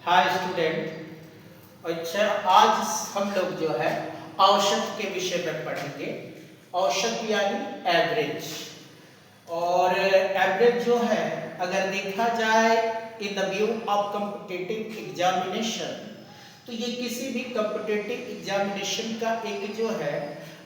Hi student. अच्छा, आज हम लोग जो है औसत के विषय पर पढ़ेंगे। औसत यानी एवरेज। और एवरेज जो है अगर देखा जाए in the view of competitive examination, तो ये किसी भी कॉम्पिटिटिव एग्जामिनेशन का एक जो है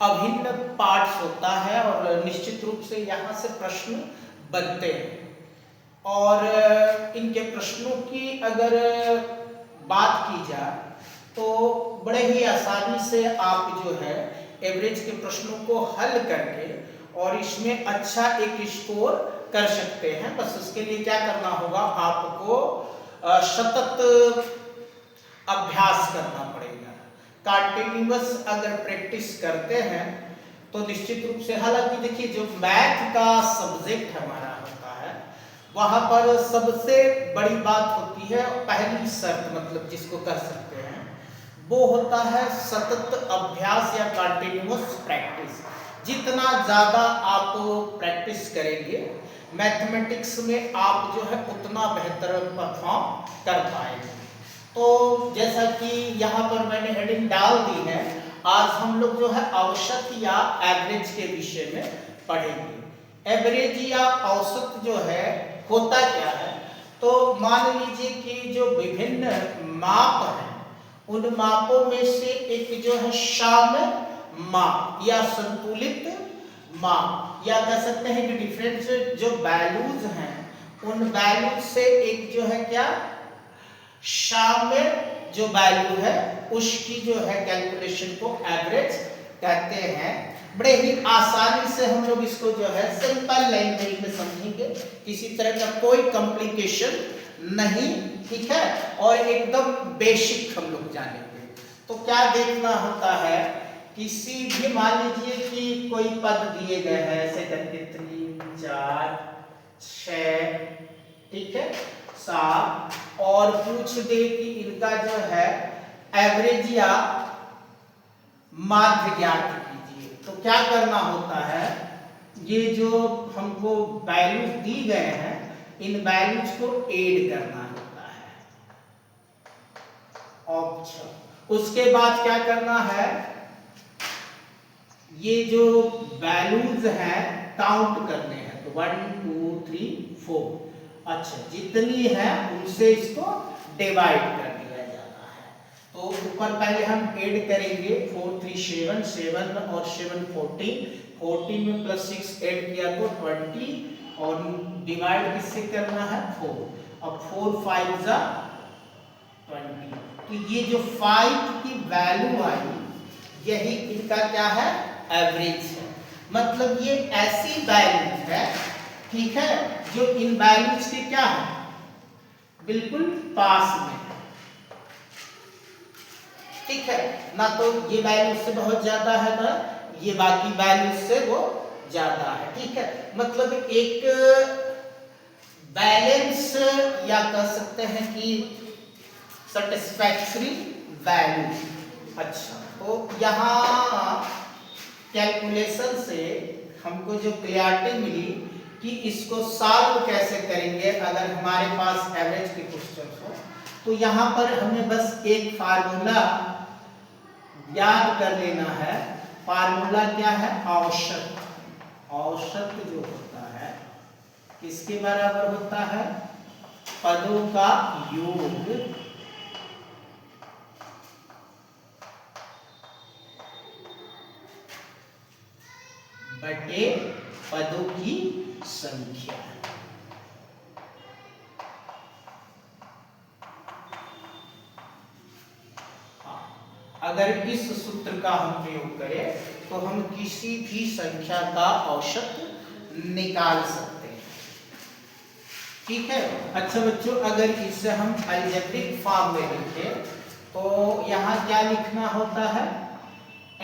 अभिन्न पार्ट्स होता है और निश्चित रूप से यहाँ से प्रश्न बनते हैं। और इनके प्रश्नों की अगर बात की जाए तो बड़े ही आसानी से आप जो है एवरेज के प्रश्नों को हल करके और इसमें अच्छा एक स्कोर कर सकते हैं। बस उसके लिए क्या करना होगा, आपको सतत अभ्यास करना पड़ेगा। कंटिन्यूअस अगर प्रैक्टिस करते हैं तो निश्चित रूप से, हालांकि देखिए जो मैथ का सब्जेक्ट हमारा होता है वहां पर सबसे बड़ी बात होती है, पहली शर्त मतलब जिसको कह सकते हैं वो होता है सतत अभ्यास या कंटिन्यूअस प्रैक्टिस। जितना ज़्यादा आप प्रैक्टिस करेंगे मैथमेटिक्स में आप जो है उतना बेहतर परफॉर्म कर पाएंगे। तो जैसा कि यहाँ पर मैंने हेडिंग डाल दी है, आज हम लोग जो है औसत या एवरेज के विषय में पढ़ेंगे। एवरेज या औसत जो है होता क्या है, तो मान लीजिए कि जो विभिन्न माप हैं उन मापों में से एक जो है साम्य माप या संतुलित माप, या कह सकते हैं कि डिफरेंट जो वैल्यूज हैं उन वैल्यूज से एक जो है क्या साम्य जो वैल्यू है उसकी जो है कैलकुलेशन को एवरेज कहते हैं। बड़े ही आसानी से हम लोग इसको जो है सिंपल लैंग्वेज में समझेंगे, किसी तरह का कोई कॉम्प्लिकेशन नहीं, ठीक है, और एकदम बेसिक हम लोग जानेंगे। तो क्या देखना होता है, किसी भी मान लीजिए कि कोई पद दिए गए हैं ऐसे करके 3 4 6, ठीक है, 7, और पूछ दे कि इनका जो है एवरेज या माध्य ज्ञात कीजिए। तो क्या करना होता है, ये जो हमको वैल्यूज दी गए हैं इन वैल्यूज को ऐड करना होता है। अच्छा, उसके बाद क्या करना है, ये जो वैल्यूज हैं काउंट करने हैं, तो 1 2 3 4, अच्छा जितनी है उनसे इसको डिवाइड कर दिया जाता है। तो ऊपर पहले हम ऐड करेंगे 4 3 7 7 और 7 14, 14 में प्लस 6 ऐड किया तो 20, और डिवाइड किससे करना है 4, अब 4 5 जा 20। तो ये जो 5 की वैल्यू आई यही इनका क्या है एवरेज है। मतलब ये ऐसी वैल्यूज है, ठीक है, जो इन वैल्यूज के क्या है बिल्कुल पास में, ठीक है, ना तो ये वैल्यू से बहुत ज्यादा है ना ये बाकी वैल्यू से वो ज्यादा है, ठीक है। मतलब एक बैलेंस या कह सकते हैं कि सेटिस्फैक्टरी वैल्यू। अच्छा, तो यहाँ कैलकुलेशन से हमको जो क्लियरिटी मिली कि इसको सॉल्व कैसे करेंगे अगर हमारे पास एवरेज के क्वेश्चन हो, तो यहाँ पर हमें बस एक फार्मूला याद कर लेना है। फार्मूला क्या है, औसत। औसत जो होता है किसके बराबर होता है, पदों का योग बटे पदों की संख्या। अगर इस सूत्र का हम प्रयोग करें तो हम किसी भी संख्या का औसत निकाल सकते हैं, ठीक है। अच्छा बच्चों, अगर इसे हम अलजेब्रिक फॉर्म में लिखें तो यहाँ क्या लिखना होता है,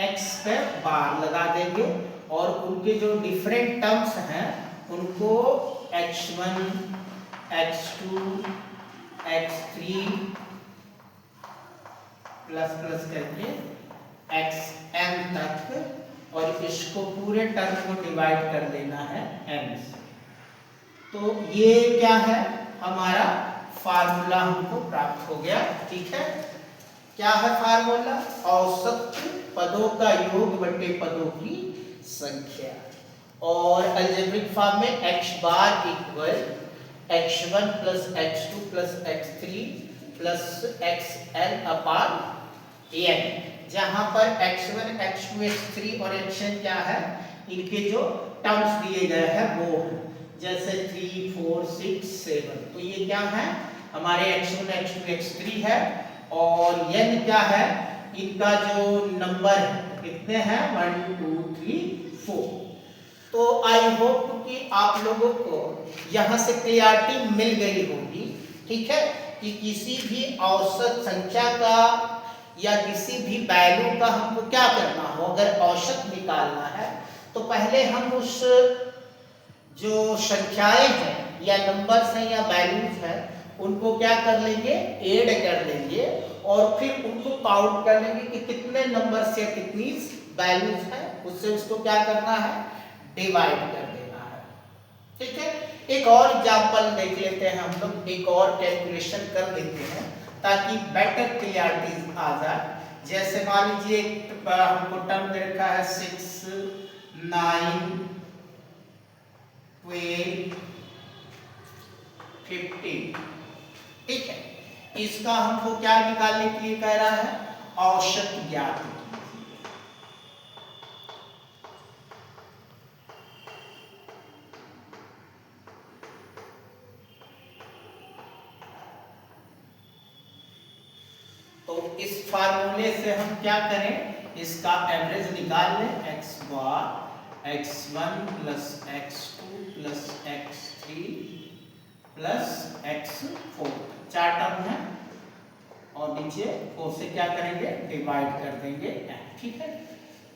x पे बार लगा देंगे और उनके जो डिफरेंट टर्म्स हैं उनको x1 x2 x3 plus plus करके xn तक, और इसको पूरे टर्म को डिवाइड कर देना है n से। तो ये क्या है हमारा फार्मूला हमको प्राप्त हो गया। ठीक है, क्या है फार्मूला? औसत पदों का योग बटे पदों की संख्या। और अलजेब्रिक फॉर्म में x bar equal x1 plus x2 plus x3 plus xn upon n, जहां पर x1 x2 x3 और xn क्या है, इनके जो टर्म्स दिए गए हैं वो है, जैसे 3 4 6 7। तो ये क्या है, हमारे x1 x2 x3 है, और n क्या है, इनका जो नंबर है कितने हैं, 1 2 3 4। तो आई होप कि आप लोगों को यहाँ से क्लियरिटी मिल गई होगी। ठीक है, कि किसी भी औसत संख्या का या किसी भी वैल्यू का हमको क्या करना हो, अगर औसत निकालना है तो पहले हम उस जो संख्याएं हैं या नंबर्स हैं या वैल्यूज हैं उनको क्या कर लेंगे, ऐड कर लेंगे, और फिर उनको काउंट कर लेंगे कि कितने नंबर्स या कितनी वैल्यूज हैं, उससे उसको क्या करना है, डिवाइड कर देना है। ठीक है, एक और एग्जांपल देख लेते हैं हम लोग, एक और कैलकुलेशन कर लेते हैं ताकि बेटर क्लियरिटी आ जाए। जैसे मान लीजिए हमको टर्म दे रखा है 6 9 12 15। ठीक है, इसका हमको क्या निकालने के लिए कह रहा है, औसत ज्ञात कीजिए। तो इस फार्मूले से हम क्या करें, इसका एवरेज निकाल लें, x बार x1 plus x2 plus x3 plus x4, 4 term है, और नीचे 4 से क्या करेंगे, डिवाइड कर देंगे। ठीक है,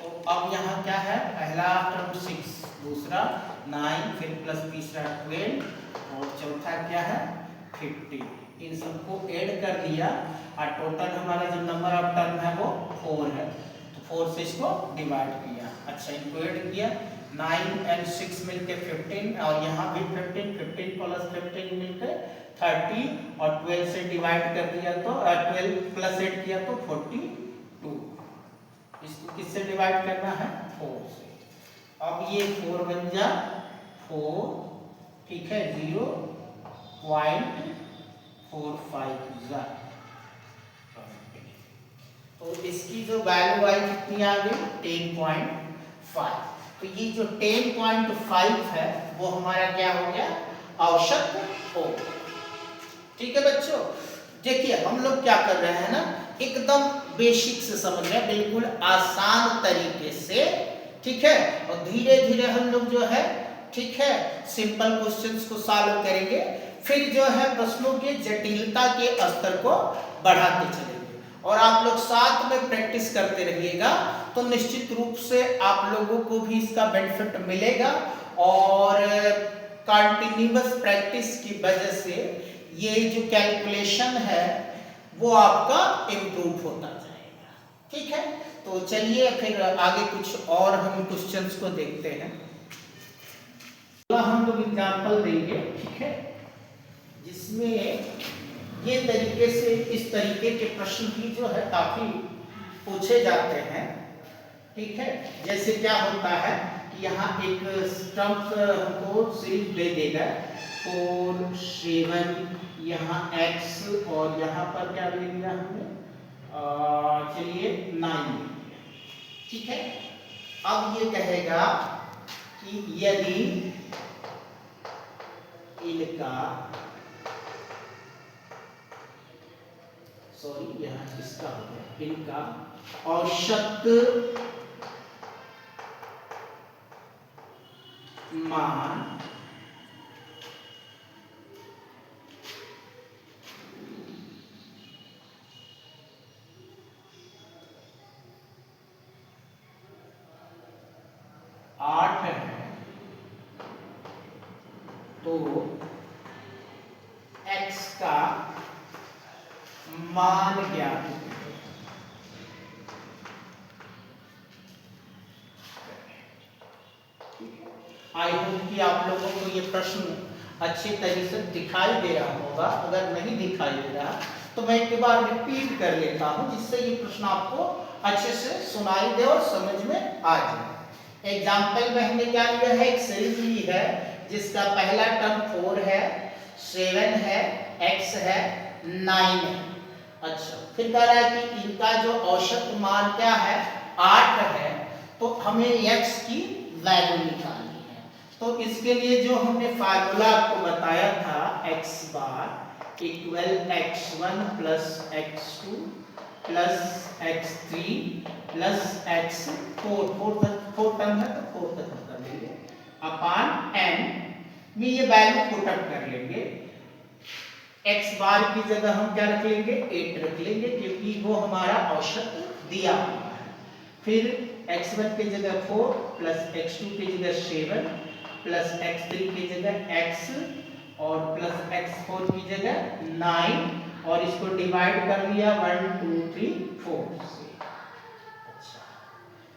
तो अब यहाँ क्या है, पहला टर्म 6, दूसरा 9, फिर प्लस तीसरा 12, और चौथा क्या है 15। इन सबको ऐड कर दिया और टोटल हमारा जो नंबर ऑफ टर्म है वो 4 है, तो 4 से इसको डिवाइड किया। अच्छा, इनको ऐड किया, 9 और 6 मिलके 15, और यहाँ भी 15 प्लस 15 मिलके 30, और 12 से डिवाइड कर दिया तो 12 प्लस 8 किया तो 42। इसको किससे डिवाइड करना है, 4 से। अब ये 4 बन जा 4, ठीक है, 0.45। तो इसकी जो वैल्यू आई कितनी आ गई, 10.5। तो ये जो 10.5 है वो हमारा क्या हो गया, औसत हो गया। ठीक है बच्चों, देखिए हम लोग क्या कर रहे हैं ना, एकदम बेसिक से समझ रहे हैं, बिल्कुल आसान तरीके से। ठीक है, और धीरे धीरे हम लोग जो है, ठीक है, सिंपल क्वेश्चंस को सॉल्व करेंगे, फिर जो है प्रश्नों के जटिलता के स्तर को बढ़ाते चलेंगे, और आप लोग साथ में प्रैक्टिस करते रहिएगा तो निश्चित रूप से आप लोगों को भी इसका बेनिफिट मिलेगा, और कंटिन्यूअस प्रैक्टिस की वजह से ये जो कैलकुलेशन है वो आपका इम्प्रूव होता जाएगा। ठीक है, तो चलिए फिर आगे कुछ और हम क्वेश्चंस को देखते हैं। हम लोग एग्जांपल देंगे, ठीक है, जिसमें ये तरीके से, इस तरीके के प्रश्न भी जो है काफी पूछे जाते हैं। ठीक है, जैसे क्या होता है कि यहाँ एक स्टम्प हमको सीरीज दे देगा 4 7, यहाँ x, और यहाँ पर क्या ले लिया हमने, चलिए 9। ठीक है, अब ये कहेगा कि यदि इनका, सॉरी यहाँ इसका हो गया, इनका औसत मान आठ है, तो x का मान ज्ञात करें। आई होप कि आप लोगों को ये प्रश्न अच्छी तरीके से दिखाई दे रहा होगा। अगर नहीं दिखाई दे रहा तो मैं एक बार रिपीट कर लेता हूं, जिससे ये प्रश्न आपको अच्छे से सुनाई दे और समझ में आ जाए। एग्जाम्पल में हमने क्या लिया है, एक सीरीज ली है जिसका पहला टर्म 4 है, 7 है, x है, 9 है। अच्छा, फिर कह रहा है कि इनका जो औसत मान क्या है, 8 है, तो हमें x की वैल्यू निकालनी है। तो इसके लिए जो हमने फार्मूला आपको बताया था, x bar equal x1 plus x2 plus x3 plus x4, 4 term है तो 4 तक कर लेंगे, अपान n में ये वैल्यू पुट अप कर लेंगे। x बार की जगह हम क्या रख लेंगे, 8 रख लेंगे, क्योंकि वो हमारा औसत दिया हुआ है। फिर x1 की जगह 4 प्लस x2 की जगह 7 प्लस x3 की जगह x और प्लस x4 की जगह 9 और इसको डिवाइड कर लिया 1 2 3 4 से। अच्छा,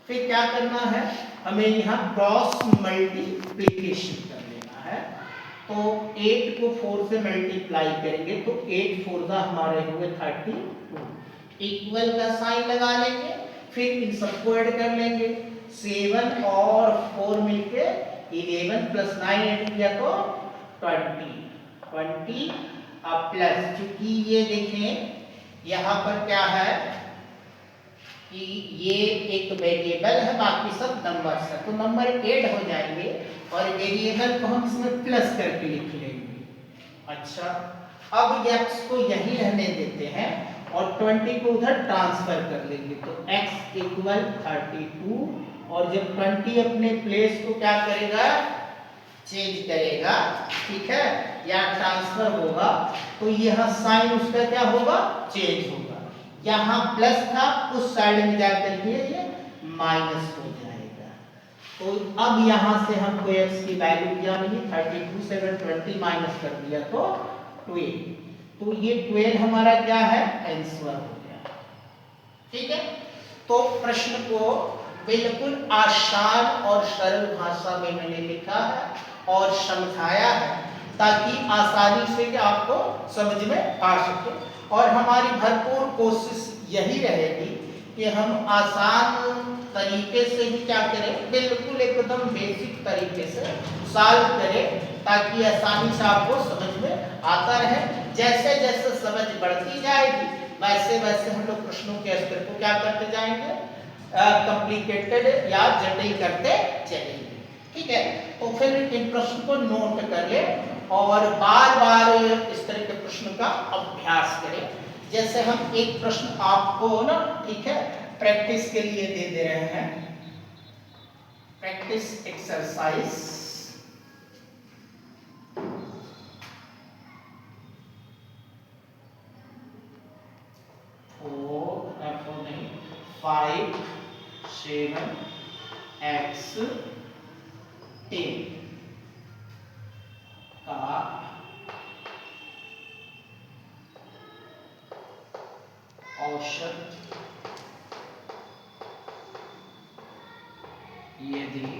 फिर क्या करना है, हमें यहाँ क्रॉस मल्टीप्लिकेशन कर लेना है। तो 8 को 4 से मल्टीप्लाई करेंगे तो 8 4 का हमारे हुए 32, इक्वल का साइन लगा लेंगे, फिर इन सबको ऐड कर लेंगे। 7 और 4 मिलके 11 प्लस 9 ऐड किया तो 20 अब प्लस, क्योंकि ये देखें यहाँ पर क्या है कि ये एक वेरिएबल है, बाकी सब नंबर्स है, तो नंबर ऐड हो जाएंगे और वेरिएबल को हम इसमें प्लस करके लिख लेंगे। अच्छा, अब x को यही रहने देते हैं और 20 को उधर ट्रांसफर कर लेंगे, तो x इक्वल 32 और जब 20 अपने प्लेस को क्या करेगा, चेंज करेगा, ठीक है, या ट्रांसफर होगा, तो यह साइन उसका क्या होगा, चेंज होगा। यहाँ प्लस था, उस साइड में जाकर के ये माइनस हो जाएगा। तो अब यहाँ से हमको x की वैल्यू क्या मिली, 32 से 20 माइनस कर दिया तो 12, तो ये 12 हमारा क्या है, आंसर हो गया। ठीक है, तो प्रश्न को बिल्कुल आसान और सरल भाषा में मैंने लिखा है और समझाया है, ताकि आसानी से आपको समझ में आ सके। और हमारी भरपूर कोशिश यही रहेगी कि हम आसान तरीके से ही क्या करें, बिल्कुल एकदम बेसिक तरीके से सॉल्व करें, ताकि आसानी से आपको समझ में आता रहे। जैसे जैसे समझ बढ़ती जाएगी वैसे वैसे हम लोग प्रश्नों के स्तर को क्या करते जाएंगे, कॉम्प्लिकेटेड या जटिल करते चलेंगे। ठीक है, तो फिर इन प्रश्न को नोट कर ले और बार बार इस तरह के प्रश्न का अभ्यास करें। जैसे हम एक प्रश्न आपको ना, ठीक है, प्रैक्टिस के लिए दे रहे हैं, प्रैक्टिस एक्सरसाइज 5 7 x 10 का औसत यदि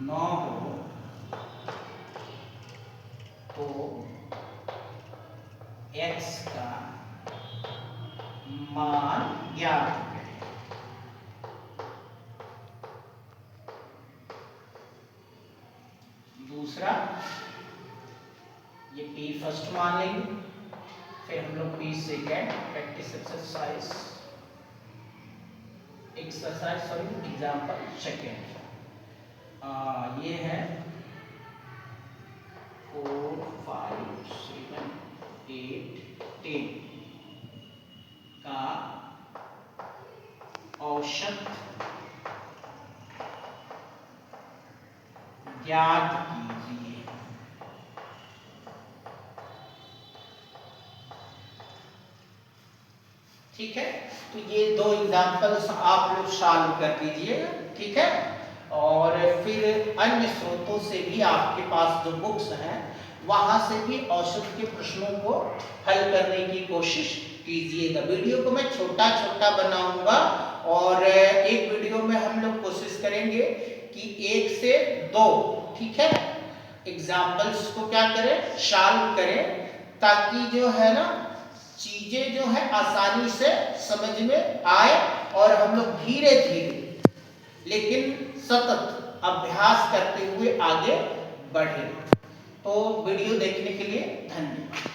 9 हो तो x का मान ज्ञात करें। दूसरा, ये p फर्स्ट मान लेंगे, फिर हम लोग p second, practice exercise sorry example second, ये है 4 5 7 8 10 का औसत ज्ञात कीजिए। ठीक है, तो ये दो एग्जाम्पल्स आप लोग सॉल्व कर दीजिए। ठीक है, और फिर अन्य स्रोतों से भी आपके पास जो बुक्स हैं वहां से भी औसत के प्रश्नों को हल करने की कोशिश कीजिएगा। वीडियो को मैं छोटा छोटा बनाऊंगा और एक वीडियो में हम लोग कोशिश करेंगे कि 1 से 2, ठीक है, एग्जाम्पल्स को क्या करें, सॉल्व करें, ताकि जो है ना चीजें जो है आसानी से समझ में आए और हम लोग धीरे धीरे लेकिन सतत अभ्यास करते हुए आगे बढ़े। तो वीडियो देखने के लिए धन्यवाद।